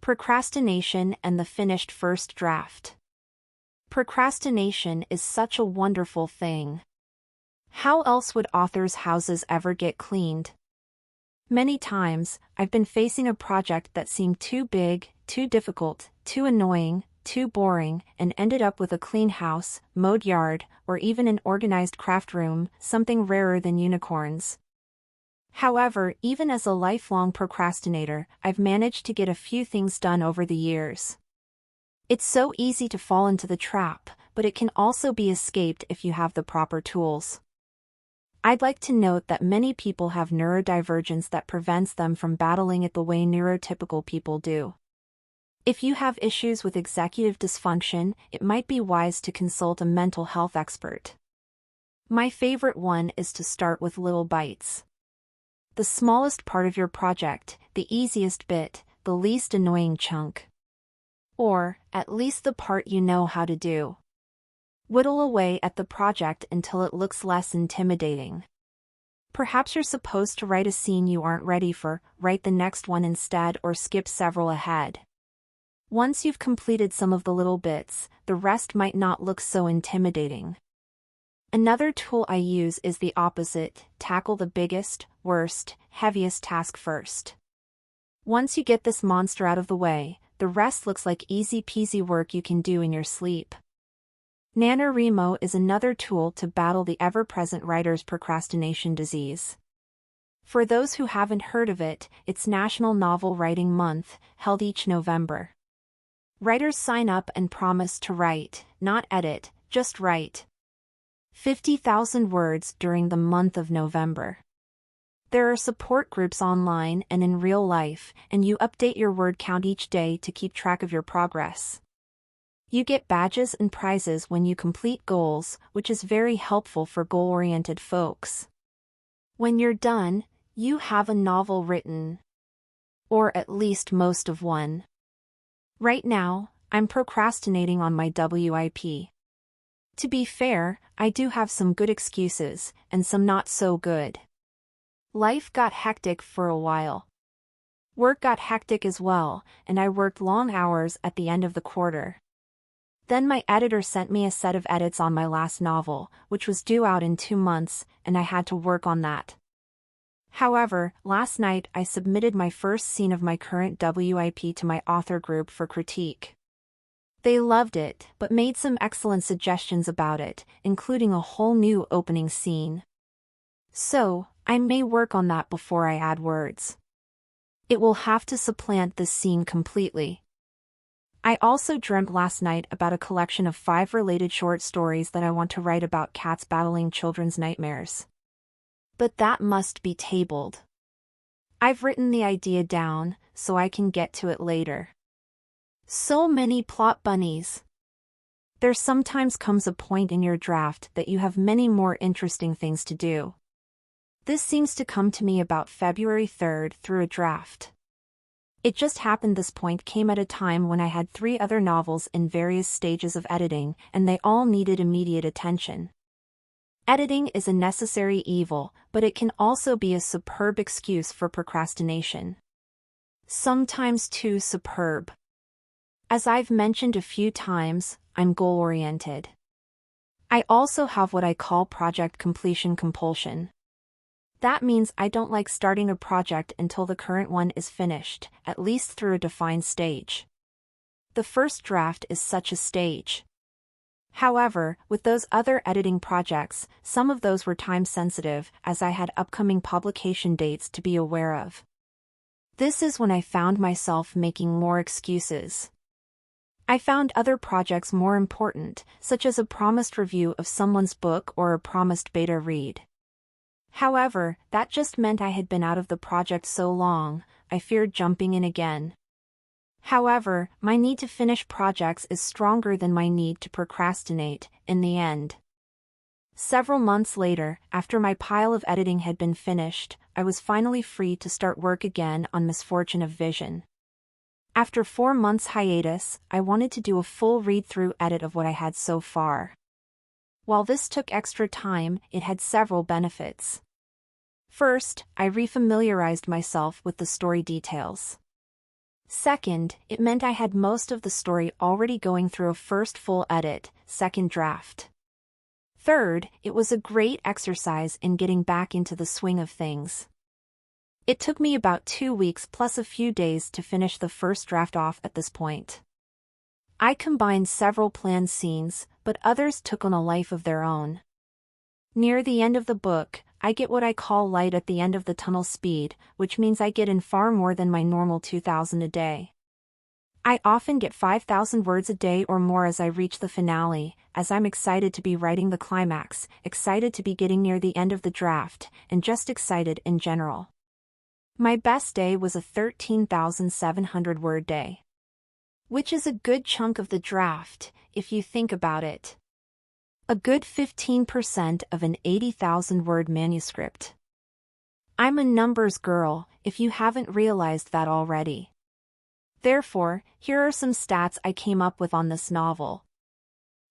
Procrastination and the finished first draft. Procrastination is such a wonderful thing. How else would authors' houses ever get cleaned? Many times, I've been facing a project that seemed too big, too difficult, too annoying, too boring, and ended up with a clean house, mowed yard, or even an organized craft room, something rarer than unicorns. However, even as a lifelong procrastinator, I've managed to get a few things done over the years. It's so easy to fall into the trap, but it can also be escaped if you have the proper tools. I'd like to note that many people have neurodivergence that prevents them from battling it the way neurotypical people do. If you have issues with executive dysfunction, it might be wise to consult a mental health expert. My favorite one is to start with little bites. The smallest part of your project, the easiest bit, the least annoying chunk. Or, at least the part you know how to do. Whittle away at the project until it looks less intimidating. Perhaps you're supposed to write a scene you aren't ready for, write the next one instead or skip several ahead. Once you've completed some of the little bits, the rest might not look so intimidating. Another tool I use is the opposite, tackle the biggest, worst, heaviest task first. Once you get this monster out of the way, the rest looks like easy-peasy work you can do in your sleep. NaNoWriMo is another tool to battle the ever-present writer's procrastination disease. For those who haven't heard of it, it's National Novel Writing Month, held each November. Writers sign up and promise to write, not edit, just write. 50,000 words during the month of November. There are support groups online and in real life, and you update your word count each day to keep track of your progress. You get badges and prizes when you complete goals, which is very helpful for goal-oriented folks. When you're done, you have a novel written. Or at least most of one. Right now, I'm procrastinating on my WIP. To be fair, I do have some good excuses, and some not so good. Life got hectic for a while. Work got hectic as well, and I worked long hours at the end of the quarter. Then my editor sent me a set of edits on my last novel, which was due out in 2 months, and I had to work on that. However, last night I submitted my first scene of my current WIP to my author group for critique. They loved it, but made some excellent suggestions about it, including a whole new opening scene. So, I may work on that before I add words. It will have to supplant this scene completely. I also dreamt last night about a collection of 5 related short stories that I want to write about cats battling children's nightmares. But that must be tabled. I've written the idea down, so I can get to it later. So many plot bunnies. There sometimes comes a point in your draft that you have many more interesting things to do. This seems to come to me about February 3rd through a draft. It just happened this point came at a time when I had 3 other novels in various stages of editing, and they all needed immediate attention. Editing is a necessary evil, but it can also be a superb excuse for procrastination. Sometimes too superb. As I've mentioned a few times, I'm goal-oriented. I also have what I call project completion compulsion. That means I don't like starting a project until the current one is finished, at least through a defined stage. The first draft is such a stage. However, with those other editing projects, some of those were time-sensitive, as I had upcoming publication dates to be aware of. This is when I found myself making more excuses. I found other projects more important, such as a promised review of someone's book or a promised beta read. However, that just meant I had been out of the project so long, I feared jumping in again. However, my need to finish projects is stronger than my need to procrastinate, in the end. Several months later, after my pile of editing had been finished, I was finally free to start work again on Misfortune of Vision. After 4 months hiatus, I wanted to do a full read-through edit of what I had so far. While this took extra time, it had several benefits. First, I refamiliarized myself with the story details. Second, it meant I had most of the story already going through a first full edit, second draft. Third, it was a great exercise in getting back into the swing of things. It took me about 2 weeks plus a few days to finish the first draft off at this point. I combined several planned scenes, but others took on a life of their own. Near the end of the book, I get what I call light at the end of the tunnel speed, which means I get in far more than my normal 2,000 a day. I often get 5,000 words a day or more as I reach the finale, as I'm excited to be writing the climax, excited to be getting near the end of the draft, and just excited in general. My best day was a 13,700 word day. Which is a good chunk of the draft, if you think about it. A good 15% of an 80,000 word manuscript. I'm a numbers girl, if you haven't realized that already. Therefore, here are some stats I came up with on this novel.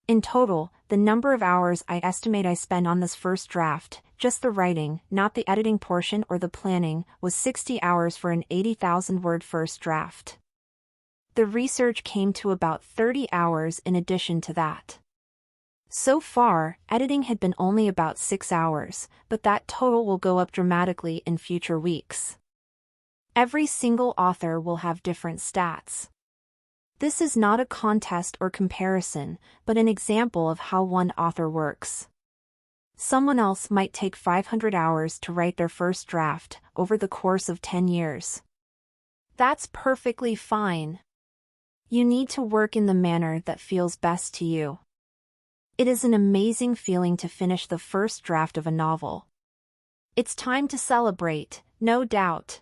In total, the number of hours I estimate I spent on this first draft, just the writing, not the editing portion or the planning, was 60 hours for an 80,000 word first draft. The research came to about 30 hours in addition to that. So far, editing had been only about 6 hours, but that total will go up dramatically in future weeks. Every single author will have different stats. This is not a contest or comparison, but an example of how one author works. Someone else might take 500 hours to write their first draft over the course of 10 years. That's perfectly fine. You need to work in the manner that feels best to you. It is an amazing feeling to finish the first draft of a novel. It's time to celebrate, no doubt.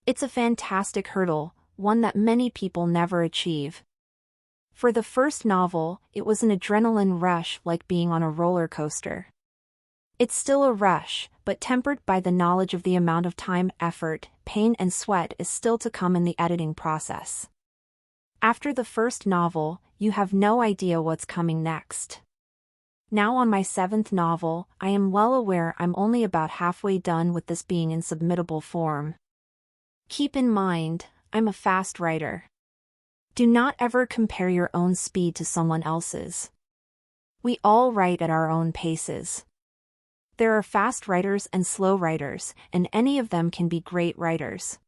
It's a fantastic hurdle, one that many people never achieve. For the first novel, it was an adrenaline rush like being on a roller coaster. It's still a rush, but tempered by the knowledge of the amount of time, effort, pain and sweat is still to come in the editing process. After the first novel, you have no idea what's coming next. Now on my 7th novel, I am well aware I'm only about halfway done with this being in submittable form. Keep in mind, I'm a fast writer. Do not ever compare your own speed to someone else's. We all write at our own paces. There are fast writers and slow writers, and any of them can be great writers.